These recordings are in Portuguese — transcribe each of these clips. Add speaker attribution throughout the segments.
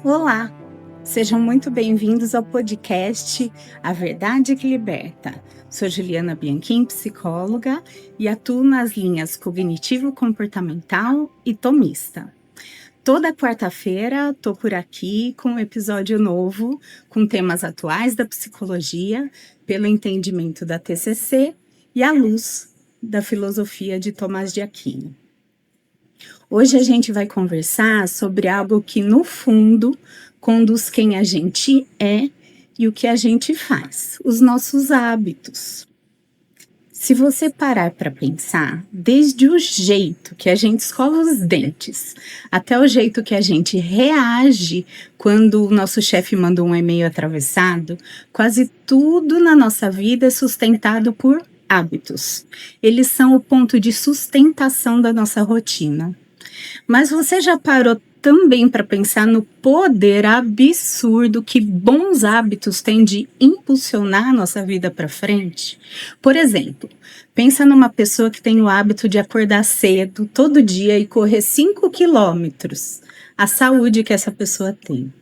Speaker 1: Olá, sejam muito bem-vindos ao podcast A Verdade que Liberta. Sou Juliana Bianchim, psicóloga, e atuo nas linhas cognitivo-comportamental e tomista. Toda quarta-feira estou por aqui com um episódio novo, com temas atuais da psicologia, pelo entendimento da TCC e à luz da filosofia de Tomás de Aquino. Hoje a gente vai conversar sobre algo que, no fundo, conduz quem a gente é e o que a gente faz, os nossos hábitos. Se você parar para pensar, desde o jeito que a gente escova os dentes, até o jeito que a gente reage quando o nosso chefe manda um e-mail atravessado, quase tudo na nossa vida é sustentado por hábitos. Eles são o ponto de sustentação da nossa rotina. Mas você já parou também para pensar no poder absurdo que bons hábitos têm de impulsionar a nossa vida para frente? Por exemplo, pensa numa pessoa que tem o hábito de acordar cedo todo dia e correr 5 quilômetros. A saúde que essa pessoa tem.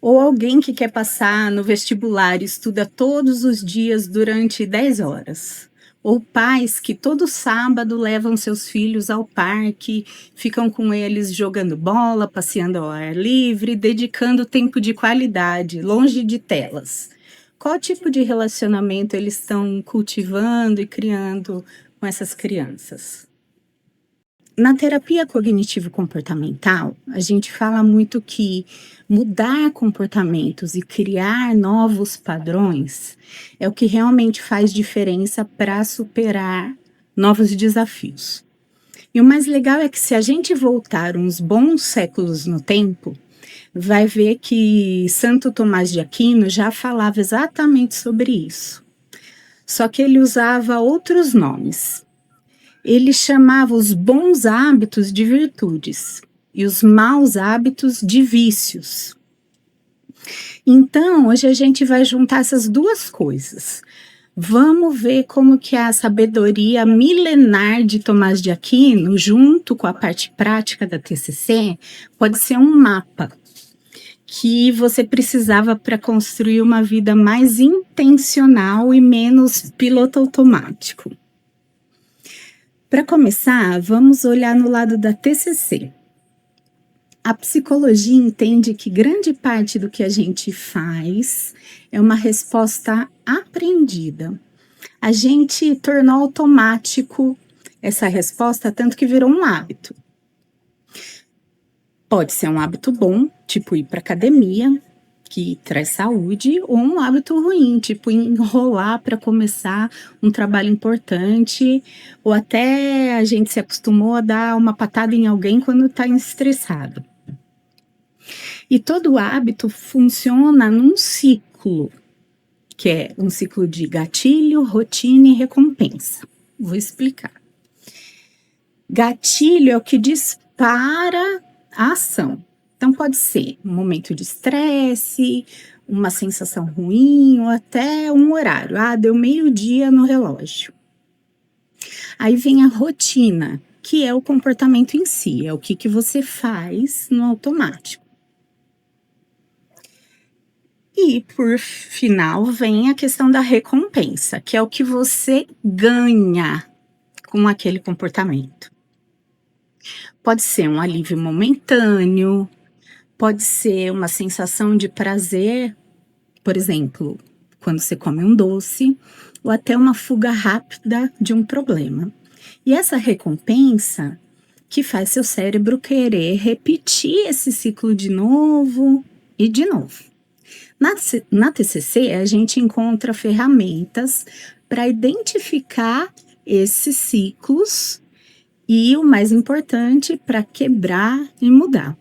Speaker 1: Ou alguém que quer passar no vestibular e estuda todos os dias durante 10 horas. Ou pais que todo sábado levam seus filhos ao parque, ficam com eles jogando bola, passeando ao ar livre, dedicando tempo de qualidade, longe de telas. Qual tipo de relacionamento eles estão cultivando e criando com essas crianças? Na terapia cognitivo-comportamental, a gente fala muito que mudar comportamentos e criar novos padrões é o que realmente faz diferença para superar novos desafios. E o mais legal é que, se a gente voltar uns bons séculos no tempo, vai ver que Santo Tomás de Aquino já falava exatamente sobre isso. Só que ele usava outros nomes. Ele chamava os bons hábitos de virtudes e os maus hábitos de vícios. Então, hoje a gente vai juntar essas duas coisas. Vamos ver como que a sabedoria milenar de Tomás de Aquino, junto com a parte prática da TCC, pode ser um mapa que você precisava para construir uma vida mais intencional e menos piloto automático. Para começar, vamos olhar no lado da TCC. A psicologia entende que grande parte do que a gente faz é uma resposta aprendida. A gente tornou automático essa resposta, tanto que virou um hábito. Pode ser um hábito bom, tipo ir para academia, que traz saúde, ou um hábito ruim, tipo enrolar para começar um trabalho importante, ou até a gente se acostumou a dar uma patada em alguém quando está estressado. E todo hábito funciona num ciclo, que é um ciclo de gatilho, rotina e recompensa. Vou explicar. Gatilho é o que dispara a ação. Então, pode ser um momento de estresse, uma sensação ruim ou até um horário. Deu meio-dia no relógio. Aí vem a rotina, que é o comportamento em si, é o que você faz no automático. E, por final, vem a questão da recompensa, que é o que você ganha com aquele comportamento. Pode ser um alívio momentâneo, pode ser uma sensação de prazer, por exemplo, quando você come um doce, ou até uma fuga rápida de um problema. E essa recompensa que faz seu cérebro querer repetir esse ciclo de novo e de novo. Na TCC, a gente encontra ferramentas para identificar esses ciclos e, o mais importante, para quebrar e mudar.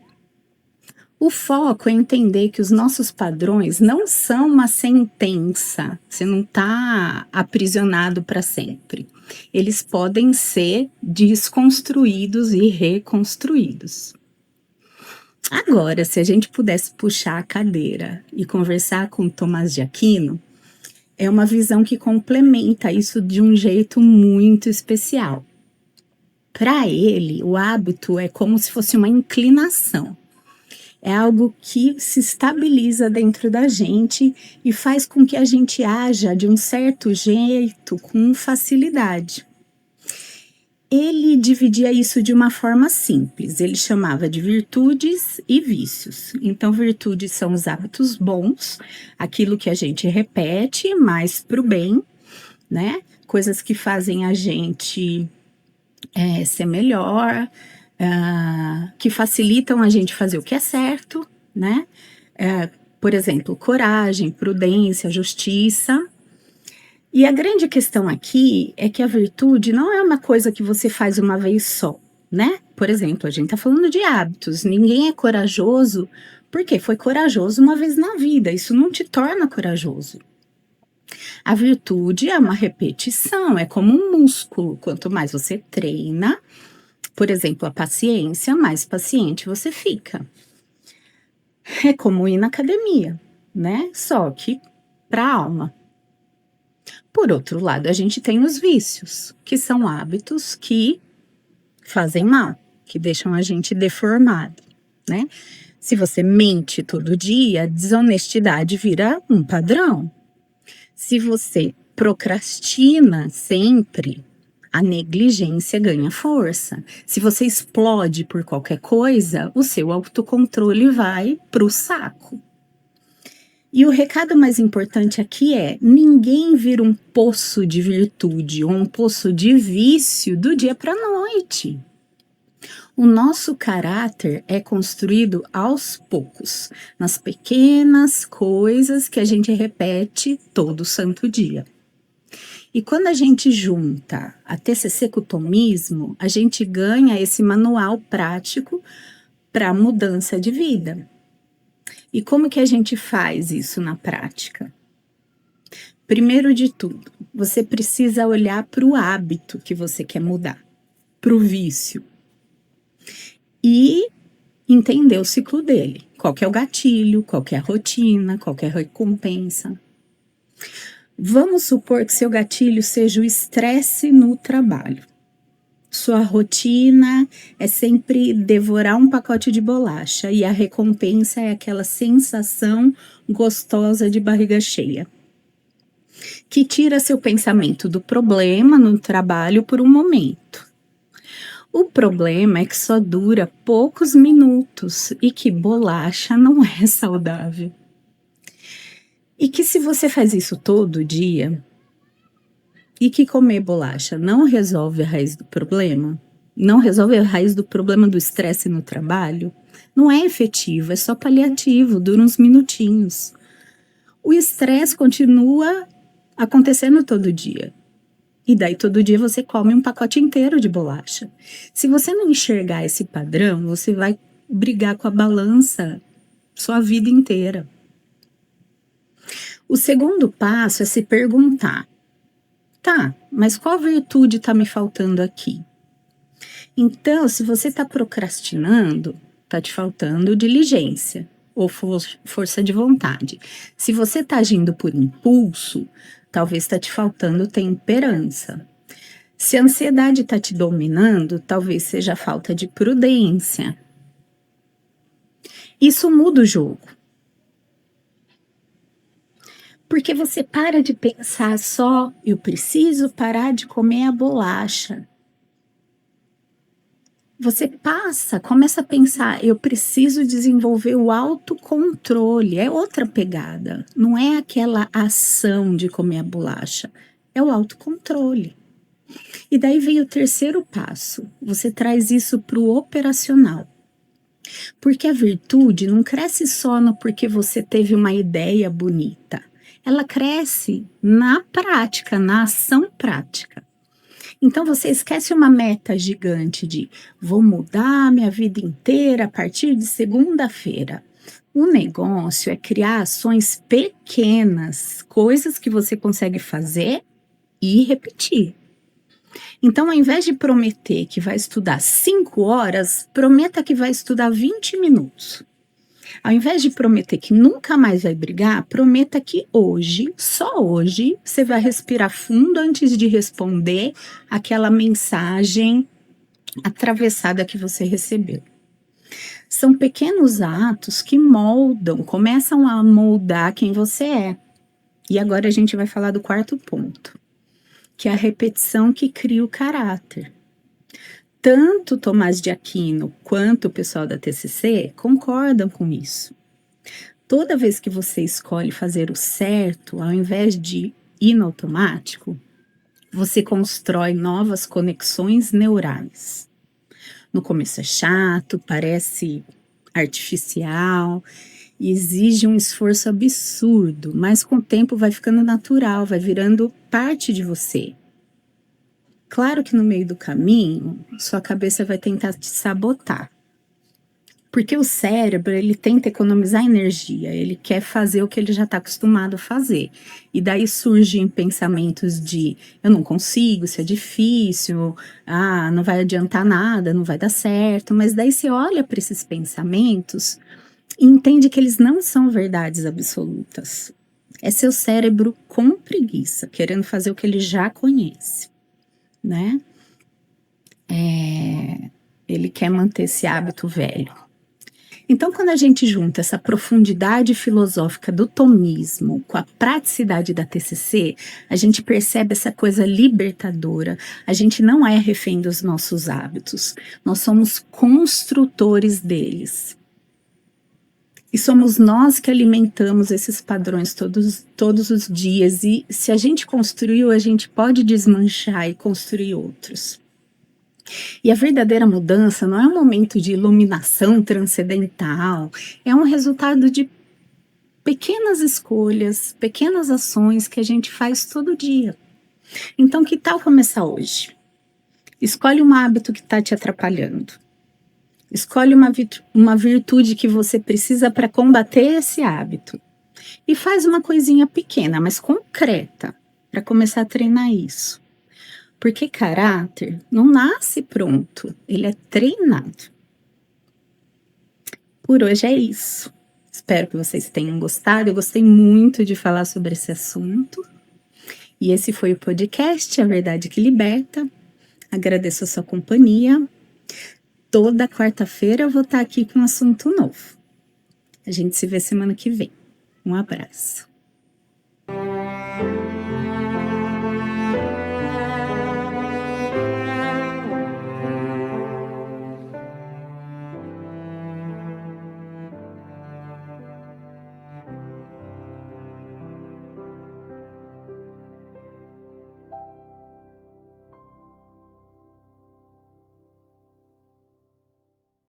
Speaker 1: O foco é entender que os nossos padrões não são uma sentença, você não está aprisionado para sempre. Eles podem ser desconstruídos e reconstruídos. Agora, se a gente pudesse puxar a cadeira e conversar com Tomás de Aquino, é uma visão que complementa isso de um jeito muito especial. Para ele, o hábito é como se fosse uma inclinação. é algo que se estabiliza dentro da gente e faz com que a gente haja de um certo jeito com facilidade. Ele dividia isso de uma forma simples, ele chamava de virtudes e vícios. Então, virtudes são os hábitos bons, aquilo que a gente repete, mas para o bem, né? Coisas que fazem a gente ser melhor, que facilitam a gente fazer o que é certo, né? Por exemplo, coragem, prudência, justiça. E a grande questão aqui é que a virtude não é uma coisa que você faz uma vez só, né? Por exemplo, a gente tá falando de hábitos. Ninguém é corajoso porque foi corajoso uma vez na vida. Isso não te torna corajoso. A virtude é uma repetição, é como um músculo. Quanto mais você treina, por exemplo, a paciência, mais paciente você fica. É como ir na academia, né? Só que para a alma. Por outro lado, a gente tem os vícios, que são hábitos que fazem mal, que deixam a gente deformado, né? Se você mente todo dia, a desonestidade vira um padrão. Se você procrastina sempre, a negligência ganha força. Se você explode por qualquer coisa, o seu autocontrole vai para o saco. E o recado mais importante aqui é: ninguém vira um poço de virtude ou um poço de vício do dia para a noite. O nosso caráter é construído aos poucos, nas pequenas coisas que a gente repete todo santo dia. E quando a gente junta a TCC com o tomismo, a gente ganha esse manual prático para mudança de vida. E como que a gente faz isso na prática? Primeiro de tudo, você precisa olhar para o hábito que você quer mudar, para o vício. E entender o ciclo dele. Qual que é o gatilho, qual que é a rotina, qual que é a recompensa. Vamos supor que seu gatilho seja o estresse no trabalho. Sua rotina é sempre devorar um pacote de bolacha e a recompensa é aquela sensação gostosa de barriga cheia, que tira seu pensamento do problema no trabalho por um momento. O problema é que só dura poucos minutos e que bolacha não é saudável. E que se você faz isso todo dia, e que comer bolacha não resolve a raiz do problema, não resolve a raiz do problema do estresse no trabalho, não é efetivo, é só paliativo, dura uns minutinhos. O estresse continua acontecendo todo dia. E daí todo dia você come um pacote inteiro de bolacha. Se você não enxergar esse padrão, você vai brigar com a balança sua vida inteira. O segundo passo é se perguntar: tá, mas qual virtude está me faltando aqui? Então, se você está procrastinando, está te faltando diligência ou força de vontade. Se você está agindo por impulso, talvez está te faltando temperança. Se a ansiedade está te dominando, talvez seja falta de prudência. Isso muda o jogo. Porque você para de pensar só: eu preciso parar de comer a bolacha. Você começa a pensar: eu preciso desenvolver o autocontrole. É outra pegada. Não é aquela ação de comer a bolacha, é o autocontrole. E daí vem o terceiro passo. Você traz isso para o operacional. Porque a virtude não cresce só no porque você teve uma ideia bonita. Ela cresce na prática, na ação prática. Então você esquece uma meta gigante de vou mudar minha vida inteira a partir de segunda-feira. O negócio é criar ações pequenas, coisas que você consegue fazer e repetir. Então, ao invés de prometer que vai estudar 5 horas, prometa que vai estudar 20 minutos. Ao invés de prometer que nunca mais vai brigar, prometa que hoje, só hoje, você vai respirar fundo antes de responder aquela mensagem atravessada que você recebeu. São pequenos atos que moldam, começam a moldar quem você é. E agora a gente vai falar do quarto ponto, que é a repetição que cria o caráter. Tanto Tomás de Aquino quanto o pessoal da TCC concordam com isso. Toda vez que você escolhe fazer o certo, ao invés de ir no automático, você constrói novas conexões neurais. No começo é chato, parece artificial e exige um esforço absurdo, mas com o tempo vai ficando natural, vai virando parte de você. Claro que no meio do caminho, sua cabeça vai tentar te sabotar. Porque o cérebro, ele tenta economizar energia, ele quer fazer o que ele já está acostumado a fazer. E daí surgem pensamentos de eu não consigo, isso é difícil, não vai adiantar nada, não vai dar certo. Mas daí você olha para esses pensamentos e entende que eles não são verdades absolutas. É seu cérebro com preguiça, querendo fazer o que ele já conhece, né? Ele quer manter esse hábito velho. Então, quando a gente junta essa profundidade filosófica do tomismo com a praticidade da TCC, a gente percebe essa coisa libertadora. A gente não é refém dos nossos hábitos, nós somos construtores deles. E somos nós que alimentamos esses padrões todos os dias. E se a gente construiu, a gente pode desmanchar e construir outros. E a verdadeira mudança não é um momento de iluminação transcendental, é um resultado de pequenas escolhas, pequenas ações que a gente faz todo dia. Então, que tal começar hoje? Escolhe um hábito que está te atrapalhando. Escolhe uma virtude que você precisa para combater esse hábito. E faz uma coisinha pequena, mas concreta, para começar a treinar isso. Porque caráter não nasce pronto, ele é treinado. Por hoje é isso. Espero que vocês tenham gostado. Eu gostei muito de falar sobre esse assunto. E esse foi o podcast A Verdade que Liberta. Agradeço a sua companhia. Toda quarta-feira eu vou estar aqui com um assunto novo. A gente se vê semana que vem. Um abraço.